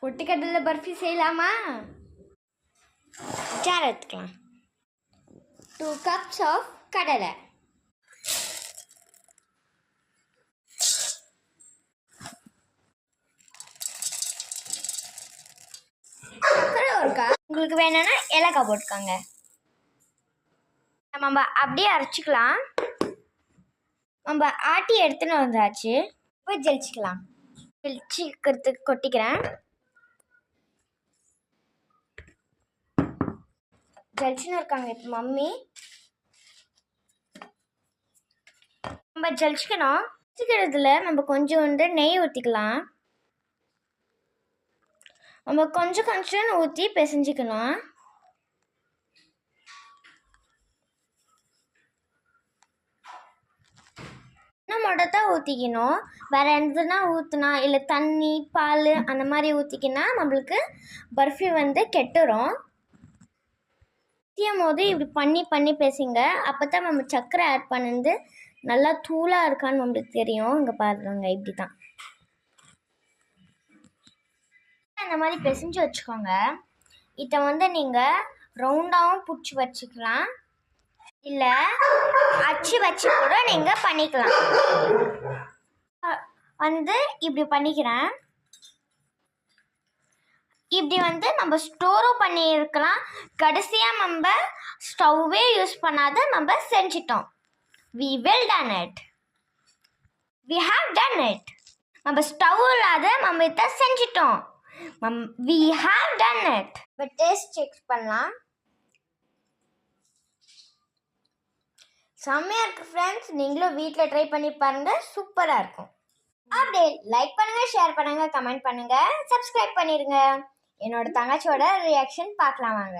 பொட்டுக்கடலை பர்ஃபி செய்யலாமா? ஜார் எடுத்துக்கலாம். 2 cups ஆஃப் கடலை, சர்க்கரை ஒருக்கா, உங்களுக்கு வேணும்னா ஏலக்காய் போட்டுக்கோங்க. நம்ம அப்படியே அரைச்சிக்கலாம். நம்ம ஆட்டி எடுத்துன்னு வந்தாச்சு. இப்போ ஜெலிச்சிக்கலாம். ஜெலிச்சிக்கிறதுக்கு கொட்டிக்கிறேன். ஜலிச்சுன்னு இருக்காங்க இப்போ மம்மி. நம்ம ஜலிச்சுக்கணும். ஜலிச்சுக்கிறதுல நம்ம கொஞ்சோண்டு நெய் ஊற்றிக்கலாம். நம்ம கொஞ்சம் கொஞ்சம் ஊற்றி பிசைஞ்சிக்கணும். நம்மளோட தான் ஊற்றிக்கணும். வேறு எதுனா ஊற்றினா இல்லை தண்ணி பால் அந்த மாதிரி ஊற்றிக்கினா நம்மளுக்கு பர்ஃபி வந்து கெட்டுரும். ஊற்றியும் போது இப்படி பண்ணி பண்ணி பேசுங்க. அப்போ தான் நம்ம சர்க்கரை ஆட் பண்ணது நல்லா தூளாக இருக்கான்னு நம்மளுக்கு தெரியும். இங்கே பாருங்க, இப்படி தான் இந்த மாதிரி பிசைஞ்சு வச்சுக்கோங்க. இதை வந்து நீங்கள் ரவுண்டாகவும் பிடிச்சி வச்சுக்கலாம், இல்லை அச்சு வச்சு கூட நீங்கள் பண்ணிக்கலாம். வந்து இப்படி பண்ணிக்கிறேன். இப்படி வந்து நம்ம ஸ்டோரும் பண்ணியிருக்கலாம். கடைசியாக நம்ம ஸ்டவ்வே யூஸ் பண்ணாத நம்ம செஞ்சிட்டோம். We will done it. We have done it. நம்ம ஸ்டவ் இல்லாத நம்ம இதை செஞ்சிட்டோம். We have done it. இப்போ டேஸ்ட் செக் பண்ணலாம். செம்மையாக இருக்குது ஃப்ரெண்ட்ஸ். நீங்களும் வீட்டில் ட்ரை பண்ணி பாருங்கள், சூப்பராக இருக்கும். அப்படியே லைக் பண்ணுங்கள், ஷேர் பண்ணுங்கள், கமெண்ட் பண்ணுங்கள், சப்ஸ்கிரைப் பண்ணிடுங்க. என்னோட தங்கச்சியோட ரியாக்ஷன் பார்க்கலாம் வாங்க.